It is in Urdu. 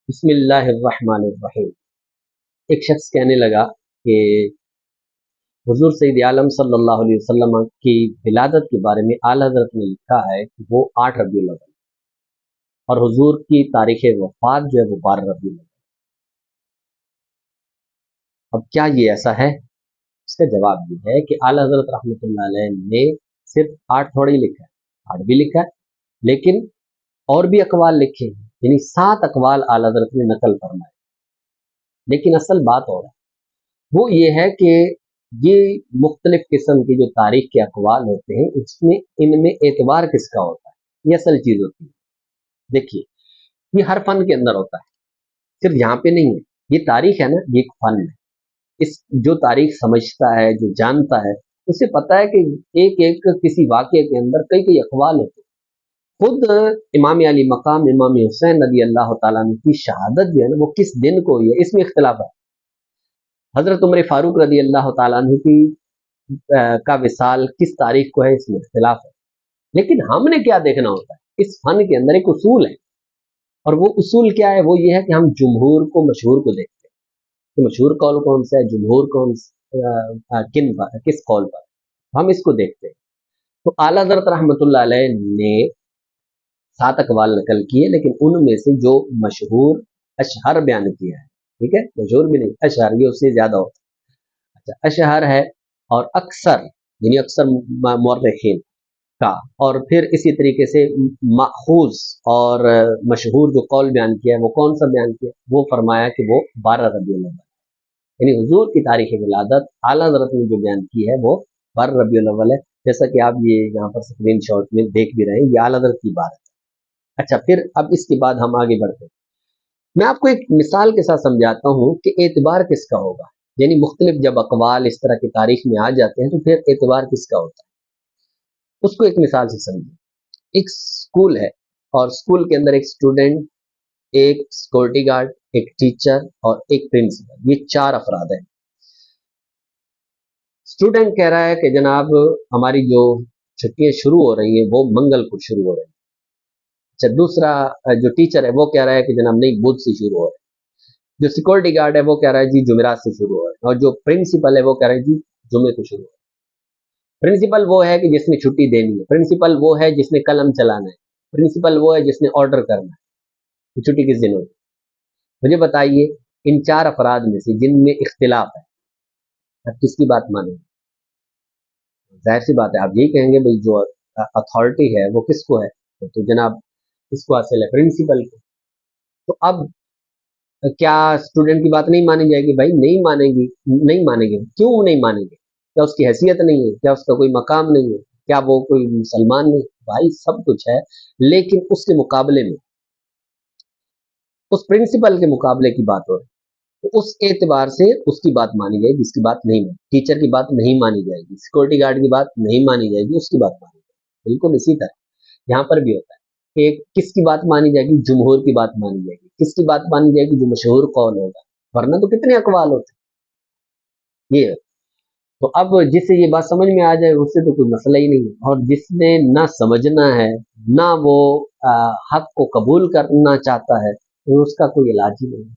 بسم اللہ الرحمن الرحیم۔ ایک شخص کہنے لگا کہ حضور سید عالم صلی اللہ علیہ وسلم کی ولادت کے بارے میں اعلیٰ حضرت نے لکھا ہے کہ وہ 8 ربیع الاول اور حضور کی تاریخ وفات جو ہے وہ 12 ربیع الاول۔ اب کیا یہ ایسا ہے؟ اس کا جواب یہ ہے کہ اعلیٰ حضرت رحمۃ اللہ علیہ نے صرف 8 تھوڑا ہی لکھا ہے، 8 بھی لکھا ہے لیکن اور بھی اقوال لکھے ہیں، یعنی 7 اقوال اعلیٰ حضرت نے نقل فرمائے۔ لیکن اصل بات اور ہے وہ یہ ہے کہ یہ مختلف قسم کی جو تاریخ کے اقوال ہوتے ہیں ان میں اعتبار کس کا ہوتا ہے، یہ اصل چیز ہوتی ہے۔ دیکھیے یہ ہر فن کے اندر ہوتا ہے، صرف یہاں پہ نہیں ہے۔ یہ تاریخ ہے نا، یہ ایک فن ہے۔ اس جو تاریخ سمجھتا ہے، جو جانتا ہے، اسے پتا ہے کہ ایک کسی واقعے کے اندر کئی اقوال ہوتے ہیں۔ خود امام علی مقام امام حسین رضی اللہ تعالیٰ عنہ کی شہادت جو ہے نا وہ کس دن کو ہوئی ہے، اس میں اختلاف ہے۔ حضرت عمر فاروق رضی اللہ تعالیٰ عنہ کی کا وصال کس تاریخ کو ہے، اس میں اختلاف ہے۔ لیکن ہم نے کیا دیکھنا ہوتا ہے، اس فن کے اندر ایک اصول ہے، اور وہ اصول کیا ہے؟ وہ یہ ہے کہ ہم جمہور کو مشہور کو دیکھتے ہیں کہ مشہور قول کون سا ہے، جمہور کس قول پر، ہم اس کو دیکھتے ہیں۔ تو اعلیٰ حضرت رحمۃ اللہ علیہ نے 7 اقوال نقل کیے، لیکن ان میں سے جو مشہور اشہر بیان کیا ہے، ٹھیک ہے، مشہور بھی نہیں، اشہر یہ اس سے زیادہ ہوتا ہے۔ اچھا، اشہر ہے اور اکثر یعنی اکثر مورخین کا، اور پھر اسی طریقے سے ماخوذ اور مشہور جو قول بیان کیا ہے وہ کون سا بیان کیا؟ وہ فرمایا کہ وہ 12 ربیع الاول، یعنی حضور کی تاریخ ولادت اعلیٰ حضرت نے جو بیان کی ہے وہ 12 ربیع الاول ہے، جیسا کہ آپ یہ یہاں پر اسکرین شاٹ میں دیکھ بھی رہے ہیں، یہ اعلیٰ حضرت کی بات ہے۔ اچھا، پھر اب اس کے بعد ہم آگے بڑھتے ہیں۔ میں آپ کو ایک مثال کے ساتھ سمجھاتا ہوں کہ اعتبار کس کا ہوگا، یعنی مختلف جب اقوال اس طرح کی تاریخ میں آ جاتے ہیں تو پھر اعتبار کس کا ہوتا ہے، اس کو ایک مثال سے سمجھیں۔ ایک اسکول ہے اور اسکول کے اندر ایک اسٹوڈنٹ، ایک سیکورٹی گارڈ، ایک ٹیچر اور ایک پرنسپل، یہ 4 افراد ہیں۔ اسٹوڈنٹ کہہ رہا ہے کہ جناب ہماری جو چھٹیاں شروع ہو رہی ہیں وہ منگل کو شروع ہو رہی ہیں۔ اچھا، دوسرا جو ٹیچر ہے وہ کہہ رہا ہے کہ جناب نہیں، بدھ سے شروع ہو رہا ہے۔ جو سیکورٹی گارڈ ہے وہ کہہ رہا ہے جی جمعرات سے شروع ہو رہا ہے، اور جو پرنسپل ہے وہ کہہ رہا ہے جی جمعے کو شروع ہو رہا ہے۔ پرنسپل وہ ہے کہ جس نے چھٹی دینی ہے، پرنسپل وہ ہے جس نے قلم چلانا ہے، پرنسپل وہ ہے جس نے آرڈر کرنا ہے کہ چھٹی کس دن ہوگی۔ مجھے بتائیے ان 4 افراد میں سے جن میں اختلاف ہے، اب کس کی بات مانیں گے؟ ظاہر سی بات ہے آپ یہی کہیں گے بھائی جو اتھارٹی ہے وہ کس کو ہے، تو جناب اس کو حاصل ہے پرنسپل کو۔ تو اب کیا اسٹوڈنٹ کی بات نہیں مانی جائے گی؟ بھائی نہیں مانیں گی، نہیں مانیں گے۔ کیوں نہیں مانیں گے؟ کیا اس کی حیثیت نہیں ہے؟ کیا اس کا کوئی مقام نہیں ہے؟ کیا وہ کوئی مسلمان نہیں؟ بھائی سب کچھ ہے، لیکن اس کے مقابلے میں، اس پرنسپل کے مقابلے کی بات ہو رہی ہے، تو اس اعتبار سے اس کی بات مانی جائے گی، اس کی بات نہیں مانی، ٹیچر کی بات نہیں مانی جائے گی، سیکورٹی گارڈ کی بات نہیں مانی جائے گی، اس کی بات مانی جائے گی۔ بالکل اسی طرح یہاں پر بھی ہوتا ہے کہ کس کی بات مانی جائے گی؟ جمہور کی بات مانی جائے گی۔ کس کی بات مانی جائے گی؟ جو مشہور قول ہوگا، ورنہ تو کتنے اقوال ہوتے ہیں۔ یہ تو اب جس سے یہ بات سمجھ میں آ جائے اس سے تو کوئی مسئلہ ہی نہیں ہے، اور جس نے نہ سمجھنا ہے نہ وہ حق کو قبول کرنا چاہتا ہے تو اس کا کوئی علاج ہی نہیں ہے۔